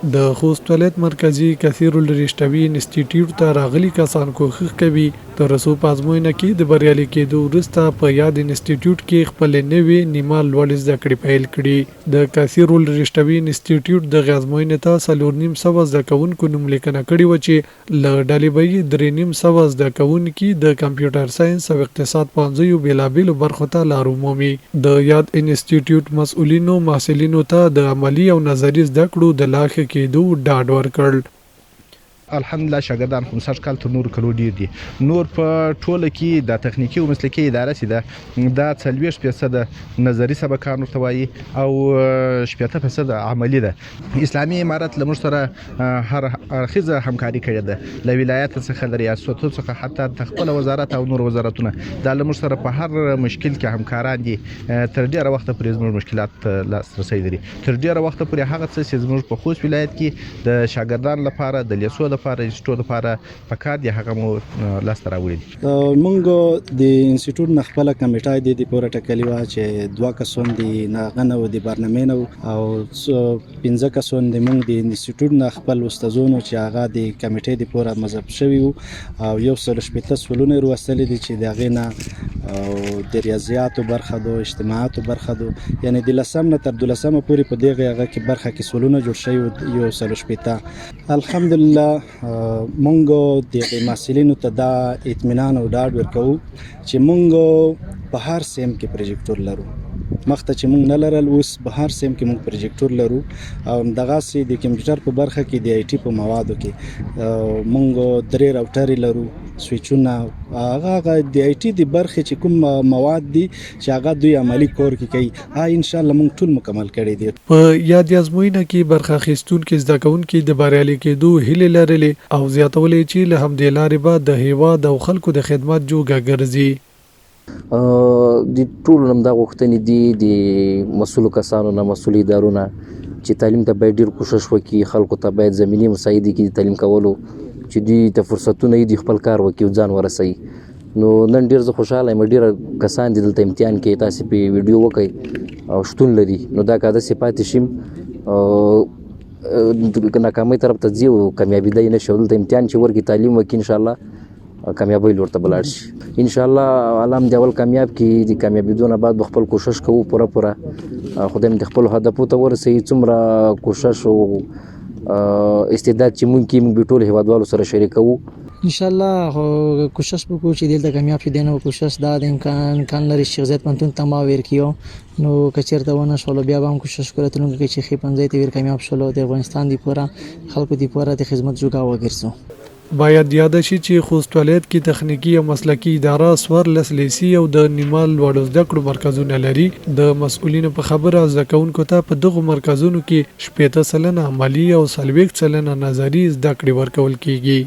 د خوست ولایت مرکزی کثیر الرشتوی انسټیټیوټ ته راغلي کسان کوښښ کوي تر څو په ازموینه کې د بریالي کېدو وروسته په یاد انسټیټیوټ کې خپل نوې نیمه لوړ زده کړې پیل کړي. د کثیر الرشتوی انسټیټیوټ د ازموینې ته 4.5 زده کوونکو نوم لیکنه کړې و چې له ډلې به 3.5 زده کوونکي د کمپیوټر ساينس او اقتصاد پوهنځیو بیلابېلو برخو ته لار ومومي. د یاد انسټیټیوټ مسؤلینو محصلینو ته د عملی او نظري زده کړو د لاښه کېدو ډاډ ورکړ. الحمدلله شاګردان 50 کال تر نورو کلو ډیر دي. نور په ټوله کې د تخنیکی او مسلکي اداره سي ده دا 40% نظري سبقانو ته وایي او 70% عملی ده. اسلامي امارت له موږ سره هر اړخیزه همکاري کړې ده له ولایت څخه له ریاستو څخه حتی خپل وزارت او نور وزارتونه دا له موږ سره په هر مشکل کې همکاران دي. تر ډیره وخت پورې زموږ مشکلات لاسرسي لري. تر ډیره وخت پورې هغه څه چې زموږ په خوست ولایت کې د شاګردانو لپاره د لیسو لپاره انسټیټیوټ لپاره پکار دي هغه مو لاسته راوړي. مونږ د انسټیټیوټ نه خپل کمیټه د پوره ټکلی وا چې 2 کسان دي ناغنه او د برنامه او 15 کسان د مونږ د انسټیټیوټ نه خپل استادونو چې هغه د کمیټې د پوره مذهب شوی او یو سل شپته سولونه وروستل دي چې د غینه او د ریاضیاتو برخه دو اجتماعاتو برخه دو یعنی د لسم نه تر 12 پورې په دغه هغه کې برخه کې سولونه جوړ شوی یو سل شپته. الحمدلله مونږ د محصلینو ته دا اطمینان او ډاډ ورکوو چې مونږ په هر سیم کې پروجیکټور لرو. مخته چې مونږ نه لرل اوس په هر سیم کې مونږ پروجیکټور لرو او دغه سي د کمپیوټر په برخه کې د آی ټي په موادو کې مونږ درې راوټر لرو سویچونه هغه د آی ټي د برخه چې کوم مواد دي چې هغه دوی عملی کور کې کوي ان شاء الله مونږ ټول مکمل کړي دي. په یاد ازموینه کې برخه اخیستونکو زده کوونکو د بریالي کېدو هیله لرلې او زیاتولې چې له همدې لارې به د هیواد او خلکو د خدمت جوګه ګرځي. د ټول نم دا غوښتنې دي د مسؤلو کسانو نه مسؤل ادارونه چې تعلیم ته باید ډیر کوشش وکړي خلکو ته باید زمینی مساعدې کې تعلیم کولو چې دوی ته فرصتونه دي خپل کار وکړي ځان ورسوي. نو نن ډیر زه خوشاله یم ډیر کسان دي دلته امتحان کې تاسو په ویډیو وکړئ او شتون لري نو دا کاده صفات شیم ناکامۍ طرف ته ځي او کامیابی دی نه شول د امتحان چې ورکی تعلیم وکړي ان شاء الله کامیابی لور ته بلاړ شي ان شاء الله. علام دی اول کامیاب کی د کامیابی دونه بعد خپل کوشش کوو پوره خدای دې خپل هدف ته ورسي څومره کوشش او استعداد چې مونږ به ټول هیوادوالو سره شریکو ان شاء الله کوشش وکړو چې دلته کامیاب شي. دنه کوشش دا د امکان لري شیخ زید پنتون ته ما ور کیو نو کچیرته ونه شول بیا هم کوشش کوله ترڅو چې خې پنځه ته ور کامیاب شول د افغانستان دی پورا خلکو دی پورا د خدمت جوګه وګرځو. باید یاد شي چې خوست ولایت کې تخنیکی او مسلکی اداره سور لسلیسی او د نیمال وړو زده کړو مرکزونه لري. د مسؤلینو په خبره زده کوونکو ته په دغه مرکزونو کې 80% عملی او 40% نظری زده کړې ورکول کیږي.